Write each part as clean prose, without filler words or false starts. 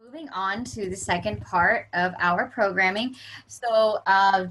Moving on to the second part of our programming. So,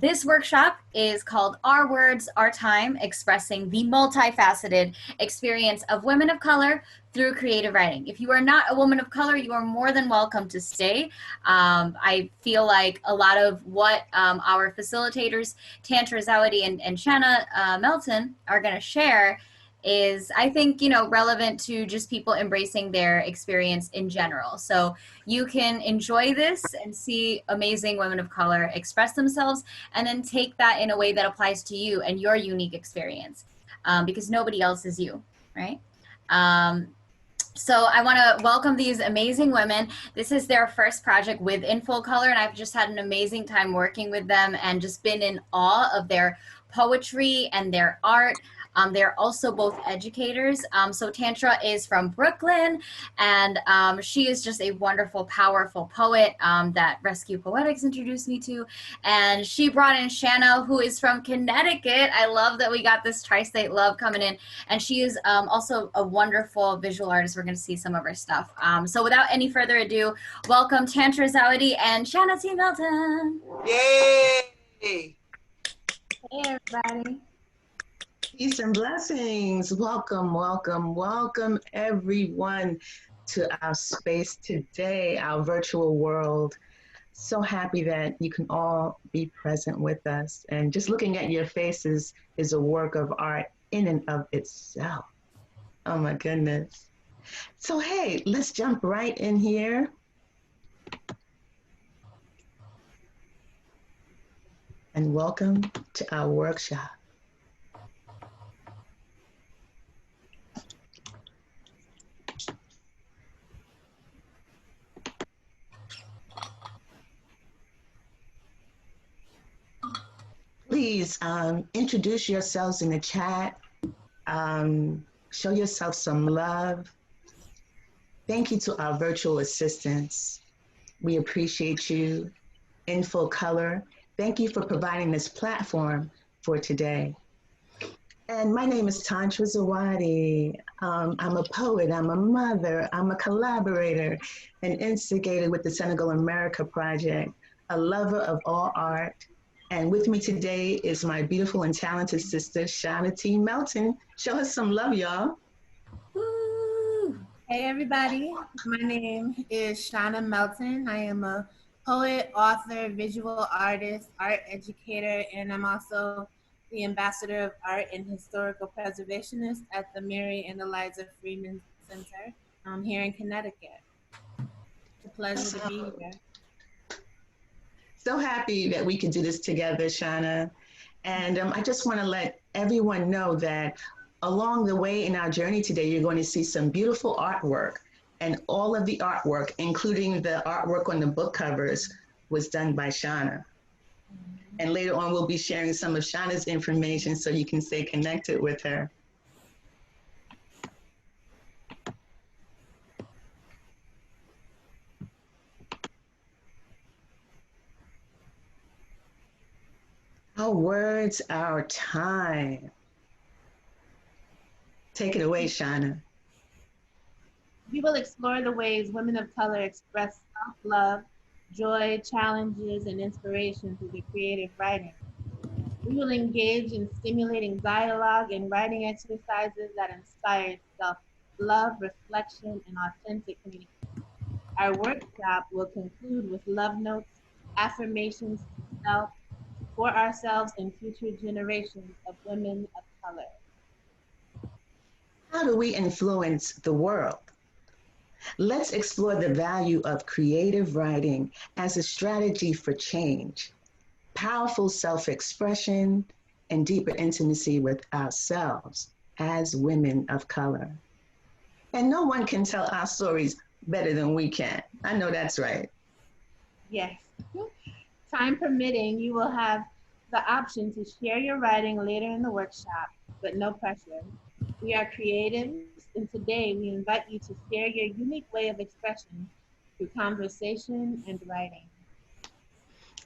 this workshop is called Our Words, Our Time, Expressing the Multifaceted Experience of Women of Color Through Creative Writing. If you are not a woman of color, you are more than welcome to stay. I feel like a lot of what our facilitators, Tantra-zawadi and Shanna Melton, are going to share is, I think, relevant to just people embracing their experience in general. So you can enjoy this and see amazing women of color express themselves, and then take that in a way that applies to you and your unique experience, because nobody else is you, right? Um, so I want to welcome these amazing women. This is their first project with In Full Color, and I've just had an amazing time working with them and just been in awe of their poetry and their art. They're also both educators. So Tantra is from Brooklyn, and she is just a wonderful, powerful poet that Rescue Poetics introduced me to. And she brought in Shanna, who is from Connecticut. I love that we got this tri-state love coming in. And she is also a wonderful visual artist. We're going to see some of her stuff. So without any further ado, welcome Tantra-zawadi and Shanna T. Melton. Yay! Hey, everybody. Peace and blessings. Welcome, welcome, welcome everyone to our space today, our virtual world. So happy that you can all be present with us. And just looking at your faces is a work of art in and of itself. Oh my goodness. So hey, let's jump right in here. And welcome to our workshop. Please introduce yourselves in the chat. Show yourself some love. Thank you to our virtual assistants. We appreciate you. In Full Color, thank you for providing this platform for today. And my name is Tantra-zawadi. I'm a poet, I'm a mother, I'm a collaborator, an instigator with the Senegal America Project, a lover of all art. And with me today is my beautiful and talented sister, Shanna T. Melton. Show us some love, y'all. Woo. Hey, everybody. My name is Shanna Melton. I am a poet, author, visual artist, art educator, and I'm also the ambassador of art and historical preservationist at the Mary and Eliza Freeman Center here in Connecticut. It's a pleasure to be here. So happy that we could do this together, Shanna. And I just want to let everyone know that along the way in our journey today, you're going to see some beautiful artwork. And all of the artwork, including the artwork on the book covers, was done by Shanna. And later on, we'll be sharing some of Shanna's information so you can stay connected with her. Our words, our time. Take it away, Shanna. We will explore the ways women of color express self-love, joy, challenges, and inspiration through their creative writing. We will engage in stimulating dialogue and writing exercises that inspire self-love, reflection, and authentic communication. Our workshop will conclude with love notes, affirmations to self, for ourselves and future generations of women of color. How do we influence the world? Let's explore the value of creative writing as a strategy for change, powerful self-expression, and deeper intimacy with ourselves as women of color. And no one can tell our stories better than we can. I know that's right. Yes. Time permitting, you will have the option to share your writing later in the workshop, but no pressure. We are creatives, and today we invite you to share your unique way of expression through conversation and writing.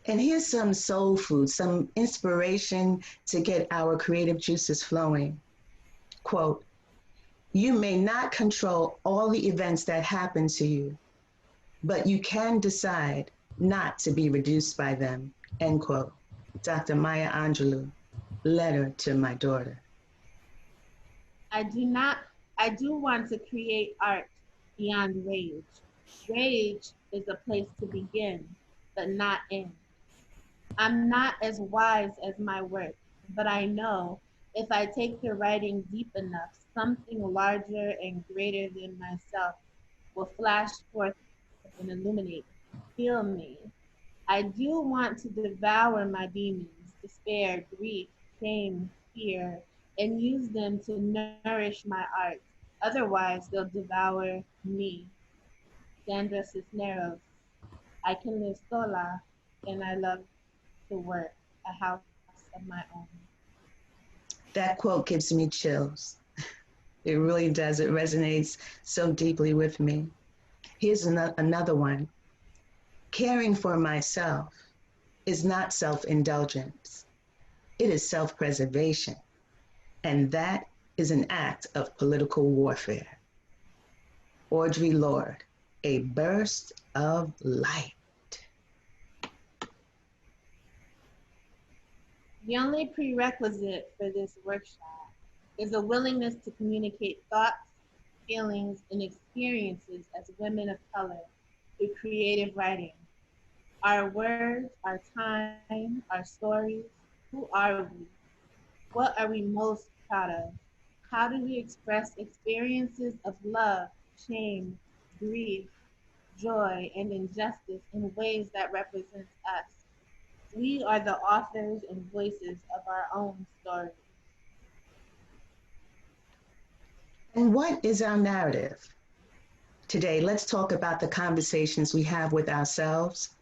And here's some soul food, some inspiration to get our creative juices flowing. Quote, "You may not control all the events that happen to you, but you can decide not to be reduced by them, end quote. Dr. Maya Angelou, letter to my daughter. I do want to create art beyond rage. Rage is a place to begin, but not end. I'm not as wise as my work, but I know if I take the writing deep enough, something larger and greater than myself will flash forth and illuminate, heal me. I do want to devour my demons, despair, grief, shame, fear, and use them to nourish my art. Otherwise, they'll devour me. Sandra Cisneros. I can live sola, and I love to work a house of my own. That quote gives me chills. It really does. It resonates so deeply with me. Here's another one. Caring for myself is not self-indulgence. It is self-preservation. And that is an act of political warfare. Audre Lorde, A Burst of Light. The only prerequisite for this workshop is a willingness to communicate thoughts, feelings, and experiences as women of color through creative writing. Our words, our time, our stories. Who are we? What are we most proud of? How do we express experiences of love, shame, grief, joy, and injustice in ways that represent us? We are the authors and voices of our own stories. And what is our narrative? Today, let's talk about the conversations we have with ourselves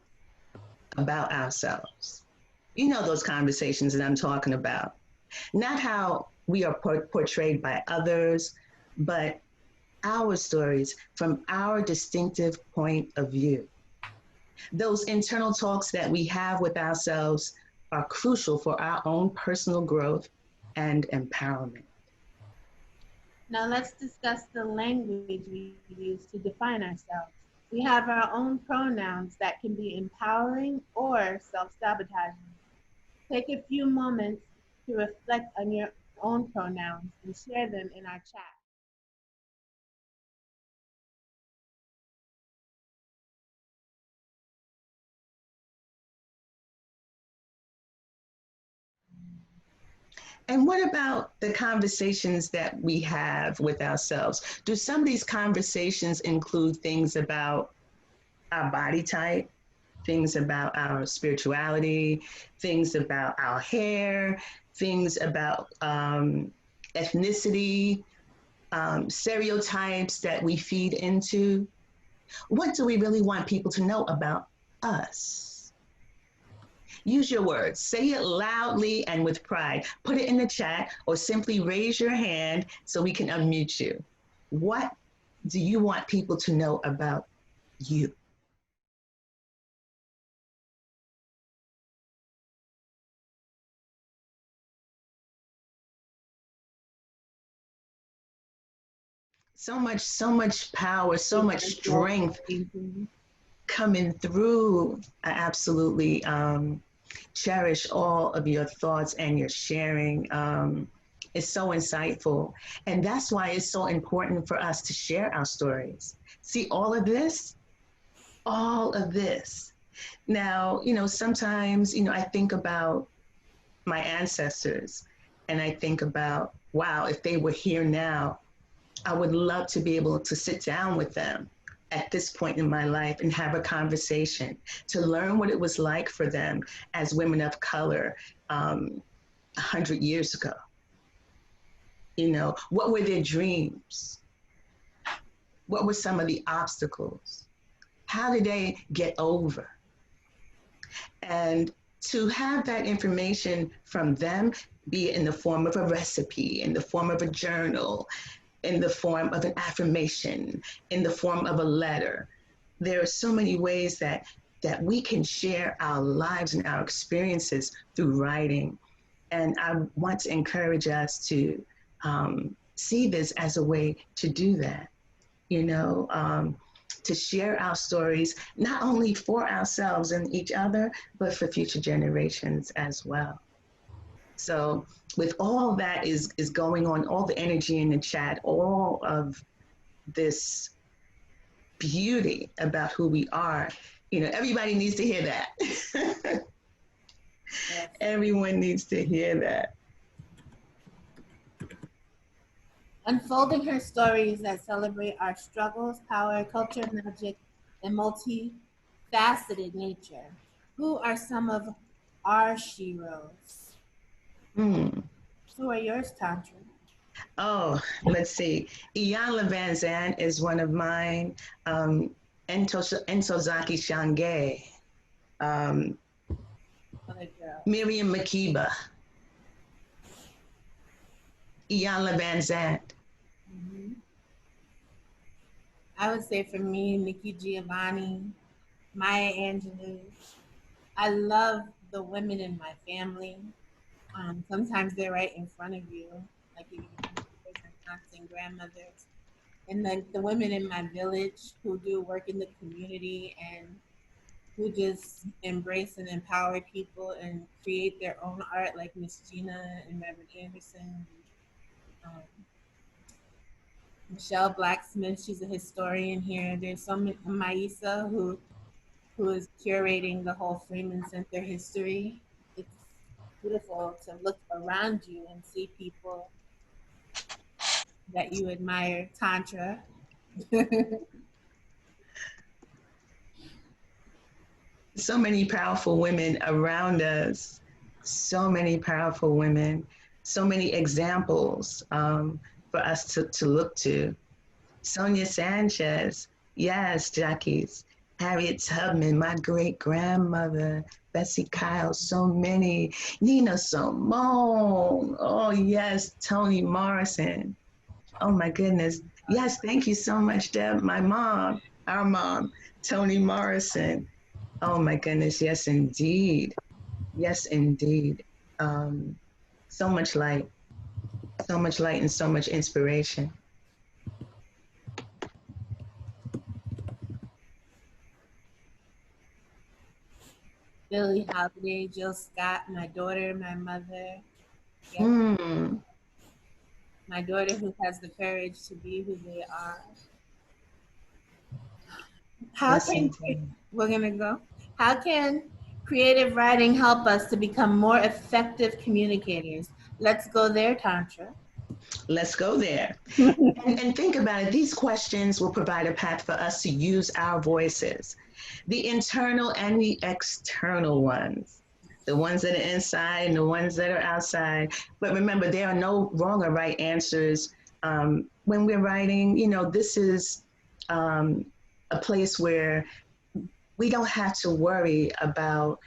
about ourselves. You know those conversations that I'm talking about. Not how we are portrayed by others, but our stories from our distinctive point of view. Those internal talks that we have with ourselves are crucial for our own personal growth and empowerment. Now let's discuss the language we use to define ourselves. We have our own pronouns that can be empowering or self-sabotaging. Take a few moments to reflect on your own pronouns and share them in our chat. And what about the conversations that we have with ourselves? Do some of these conversations include things about our body type, things about our spirituality, things about our hair, things about ethnicity, stereotypes that we feed into? What do we really want people to know about us? Use your words. Say it loudly and with pride. Put it in the chat or simply raise your hand so we can unmute you. What do you want people to know about you? So much power, so much strength coming through. I absolutely cherish all of your thoughts and your sharing. It's so insightful. And that's why it's so important for us to share our stories. See, all of this. Now, sometimes, I think about my ancestors and I think about, wow, if they were here now, I would love to be able to sit down with them at this point in my life and have a conversation to learn what it was like for them as women of color 100 years ago. What were their dreams? What were some of the obstacles? How did they get over? And to have that information from them, be it in the form of a recipe, in the form of a journal, in the form of an affirmation, in the form of a letter. There are so many ways that we can share our lives and our experiences through writing. And I want to encourage us to see this as a way to do that. to share our stories, not only for ourselves and each other, but for future generations as well. So with all that is going on, all the energy in the chat, all of this beauty about who we are, you know, everybody needs to hear that. Yes. Everyone needs to hear that. Unfolding her stories that celebrate our struggles, power, culture, magic, and multifaceted nature. Who are some of our sheroes? Hmm. Who are yours, Tantra? Oh, let's see. Iyanla Van Zandt is one of mine. Entozaki Shange, Other girl. Miriam Makeba, Iyanla Van Zandt. Mm-hmm. I would say for me, Nikki Giovanni, Maya Angelou. I love the women in my family. Sometimes they're right in front of you, like your mothers and aunts and grandmothers. And then the women in my village who do work in the community and who just embrace and empower people and create their own art, like Miss Gina and Reverend Anderson. Um, Michelle Blacksmith, she's a historian here. There's some Maisa who is curating the whole Freeman Center history. It's beautiful to look around you and see people that you admire. Tantra. So many powerful women around us, so many powerful women, so many examples for us to look to. Sonia Sanchez, yes, Jackie's, Harriet Tubman, my great grandmother, Bessie Kyle, so many, Nina Simone, oh yes, Toni Morrison, oh my goodness. Yes, thank you so much, Deb, my mom, our mom, Toni Morrison. Oh my goodness, yes, indeed. Yes, indeed. Um, so much light, so much light and so much inspiration. Billie Holiday, Jill Scott, my daughter, my mother. Yes, Mm, my daughter who has the courage to be who they are. How yes, can indeed. we're gonna go? How can creative writing help us to become more effective communicators? Let's go there, Tantra. Let's go there. And think about it. These questions will provide a path for us to use our voices, the internal and the external ones, the ones that are inside and the ones that are outside. But remember, there are no wrong or right answers. When we're writing, you know, this is a place where we don't have to worry about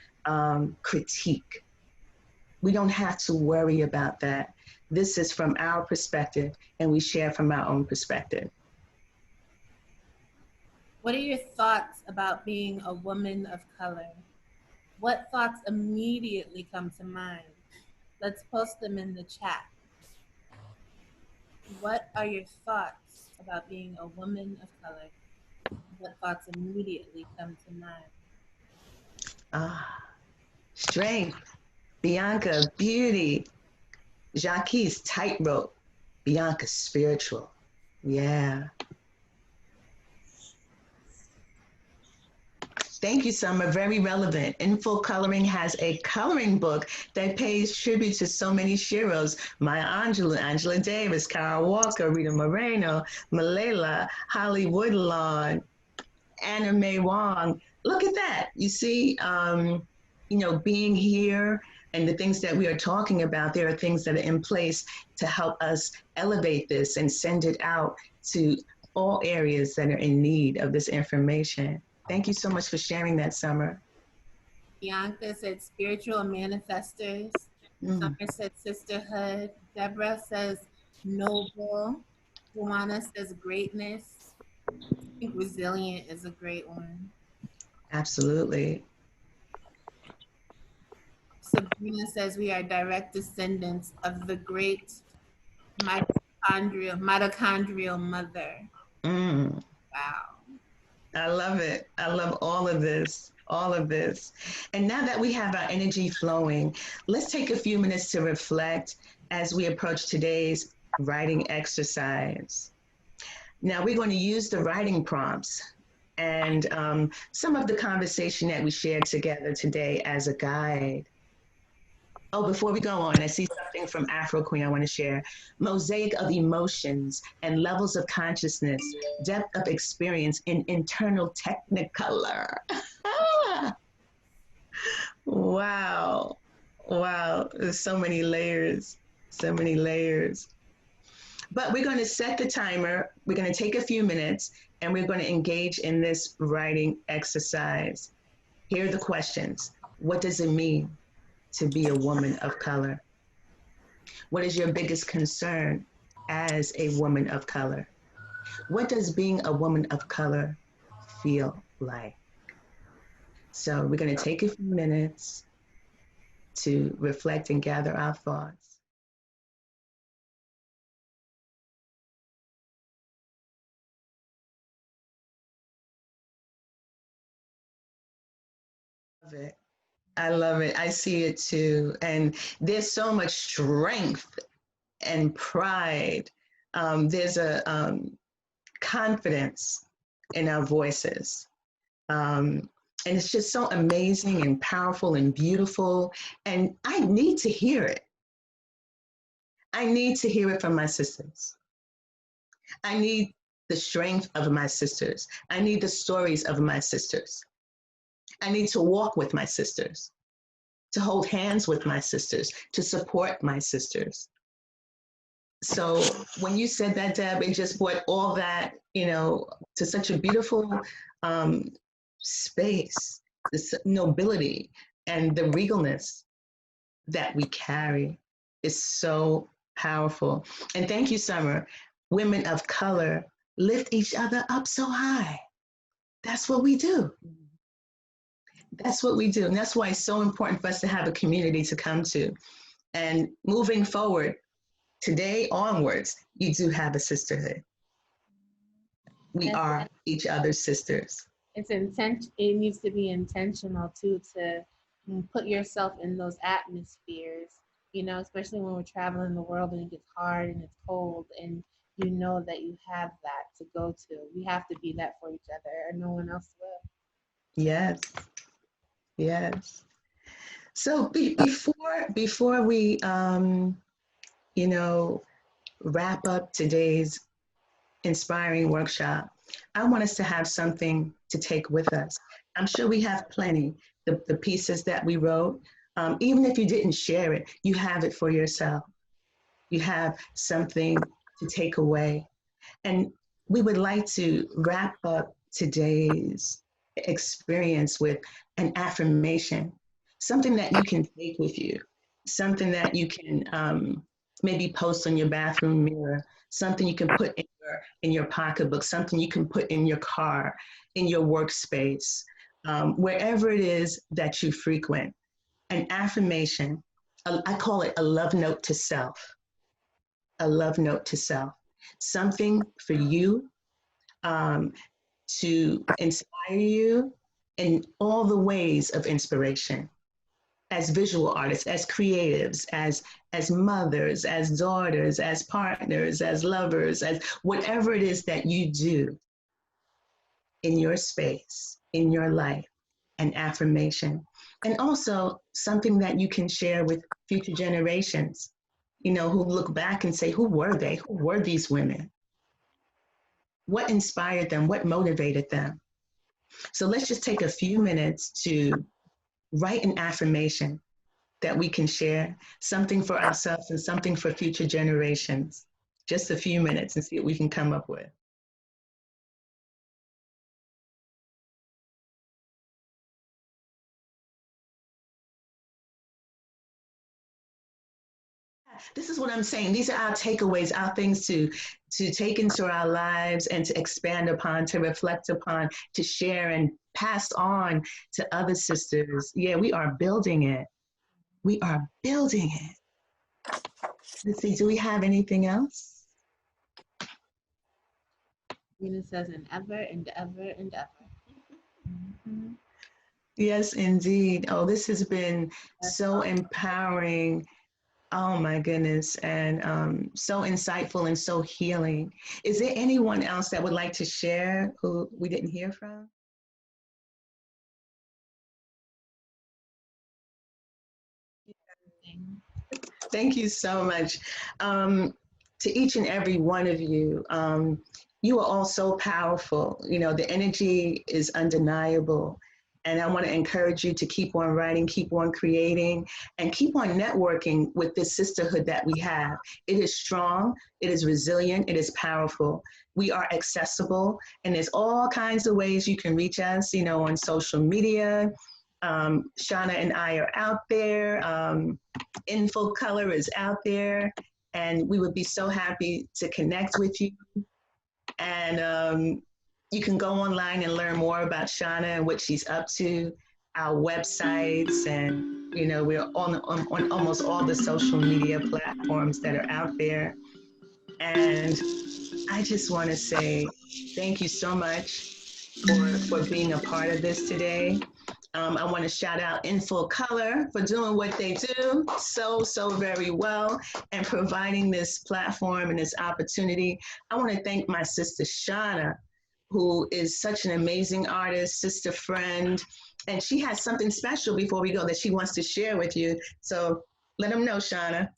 critique. We don't have to worry about that. This is from our perspective, and we share from our own perspective. What are your thoughts about being a woman of color? What thoughts immediately come to mind? Let's post them in the chat. What are your thoughts about being a woman of color? What thoughts immediately come to mind? Ah, strength, Bianca, beauty, Jacques, tightrope, Bianca, spiritual. Yeah. Thank you, Summer. Very relevant. In Full Coloring has a coloring book that pays tribute to so many sheroes. Maya Angelou, Angela Davis, Kara Walker, Rita Moreno, Malela, Holly Woodlawn, Anna Mae Wong. Look at that. You see, you know, being here and the things that we are talking about, there are things that are in place to help us elevate this and send it out to all areas that are in need of this information. Thank you so much for sharing that, Summer. Bianca said spiritual manifestors. Mm, Summer said sisterhood. Deborah says noble. Juana says greatness. I think resilient is a great one. absolutely. Sabrina says we are direct descendants of the great mitochondrial mother. Mm, Wow. I love it. I love all of this, all of this. And now that we have our energy flowing, let's take a few minutes to reflect as we approach today's writing exercise. Now, we're going to use the writing prompts and some of the conversation that we shared together today as a guide. Oh, before we go on, I see something from Afro Queen I want to share. Mosaic of emotions and levels of consciousness, depth of experience in internal technicolor. Wow. Wow. There's so many layers, so many layers. But we're going to set the timer. We're going to take a few minutes and we're going to engage in this writing exercise. Here are the questions. What does it mean to be a woman of color? What is your biggest concern as a woman of color? What does being a woman of color feel like? So we're going to take a few minutes to reflect and gather our thoughts. Love it. I love it. I see it too. And there's so much strength and pride. There's a confidence in our voices. And it's just so amazing and powerful and beautiful. And I need to hear it. I need to hear it from my sisters. I need the strength of my sisters. I need the stories of my sisters. I need to walk with my sisters, to hold hands with my sisters, to support my sisters. So when you said that, Deb, it just brought all that, to such a beautiful space, this nobility and the regalness that we carry is so powerful. And thank you, Summer. Women of color lift each other up so high. That's what we do. That's what we do. And that's why it's so important for us to have a community to come to. And moving forward, today onwards, you do have a sisterhood. We are each other's sisters. It needs to be intentional too, to put yourself in those atmospheres, especially when we're traveling the world and it gets hard and it's cold and you know that you have that to go to. We have to be that for each other or no one else will. Yes. Yes. So before we wrap up today's inspiring workshop, I want us to have something to take with us. I'm sure we have plenty. The pieces that we wrote, even if you didn't share it, you have it for yourself. You have something to take away. And we would like to wrap up today's experience with an affirmation, something that you can take with you, something that you can maybe post on your bathroom mirror, something you can put in your pocketbook, something you can put in your car, in your workspace, wherever it is that you frequent. An affirmation, I call it a love note to self, a love note to self, something for you to inspire you in all the ways of inspiration, as visual artists, as creatives, as mothers, as daughters, as partners, as lovers, as whatever it is that you do in your space, in your life, an affirmation. And also something that you can share with future generations, who look back and say, who were they? Who were these women? What inspired them? What motivated them? So let's just take a few minutes to write an affirmation that we can share, something for ourselves and something for future generations. Just a few minutes and see what we can come up with. This is what I'm saying. These are our takeaways, our things to take into our lives and to expand upon, to reflect upon, to share and pass on to other sisters. Yeah, we are building it. We are building it. Let's see, do we have anything else? Venus says, and ever and ever and ever. Yes, indeed. Oh, this has been That's so empowering. Oh my goodness, and so insightful and so healing. Is there anyone else that would like to share who we didn't hear from? awesome. Thank you so much. To each and every one of you, you are all so powerful. You know, the energy is undeniable. And I want to encourage you to keep on writing, keep on creating, and keep on networking with this sisterhood that we have. It is strong, it is resilient, it is powerful. We are accessible, and there's all kinds of ways you can reach us, you know, on social media. Shanna and I are out there. Info Color is out there, and we would be so happy to connect with you. And you can go online and learn more about Shanna and what she's up to, our websites, and you know, we're on almost all the social media platforms that are out there. And I just want to say thank you so much for being a part of this today. I want to shout out In Full Color for doing what they do so very well and providing this platform and this opportunity. I want to thank my sister Shanna, who is such an amazing artist, sister friend, and she has something special before we go that she wants to share with you. So let them know, Shanna.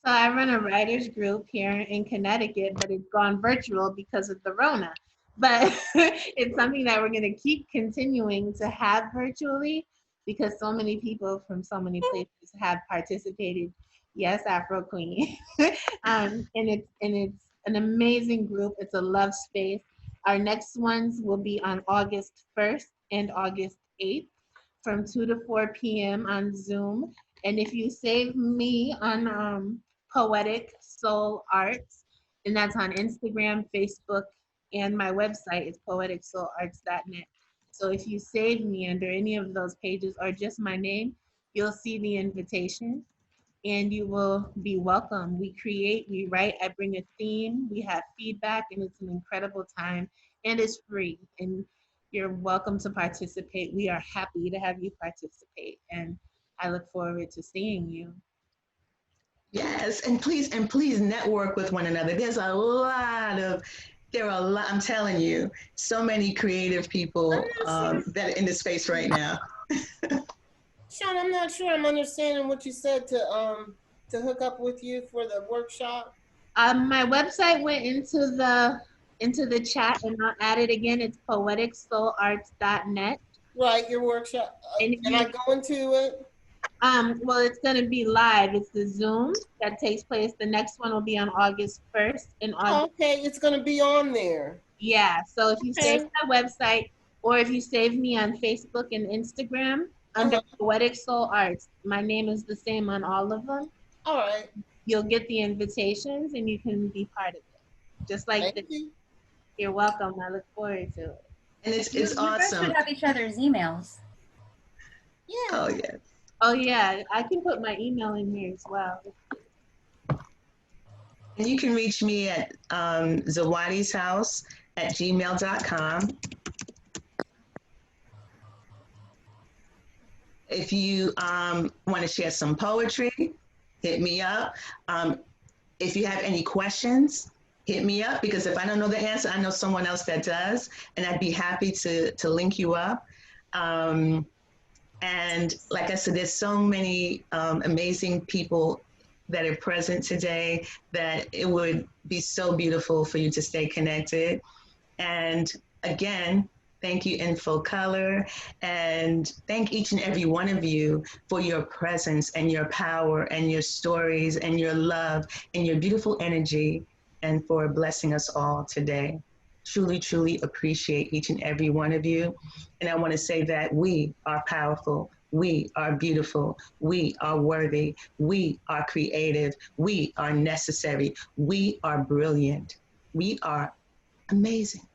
So I run a writers group here in Connecticut, but it's gone virtual because of the Rona. But it's something that we're going to keep continuing to have virtually because so many people from so many places have participated. Yes, Afro Queen. And it's an amazing group. It's a love space. Our next ones will be on August 1st and August 8th from 2 to 4 p.m. on Zoom. And if you save me on Poetic Soul Arts, and that's on Instagram, Facebook, and my website is poeticsoularts.net. So if you save me under any of those pages or just my name, you'll see the invitation and you will be welcome. We create, we write, I bring a theme, we have feedback, and it's an incredible time and it's free. And you're welcome to participate. We are happy to have you participate. And I look forward to seeing you. Yes, and please network with one another. There are a lot, I'm telling you, so many creative people that are in the space right now. Sean, I'm not sure I'm understanding what you said to hook up with you for the workshop. My website went into the chat, and I'll add it again. It's poeticsoularts.net. Right, your workshop. Can I go into it? Well, it's going to be live. It's the Zoom that takes place. The next one will be on August 1st and August. Okay, it's going to be on there. Yeah. So if you save my website or if you save me on Facebook and Instagram under Poetic Soul Arts, my name is the same on all of them. All right. You'll get the invitations and you can be part of it. Just like Thank you. You're welcome. I look forward to it. And it's You guys awesome. should have each other's emails. Yeah. Oh, yes. Oh, yeah. I can put my email in here as well. And you can reach me at zawadishouse@gmail.com. If you want to share some poetry, hit me up. If you have any questions, hit me up, because if I don't know the answer, I know someone else that does, and I'd be happy to link you up. And like I said, there's so many amazing people that are present today that it would be so beautiful for you to stay connected. And again, thank you, In Full Color, and thank each and every one of you for your presence and your power and your stories and your love and your beautiful energy, and for blessing us all today. Truly, truly appreciate each and every one of you. And I want to say that we are powerful. We are beautiful. We are worthy. We are creative. We are necessary. We are brilliant. We are amazing.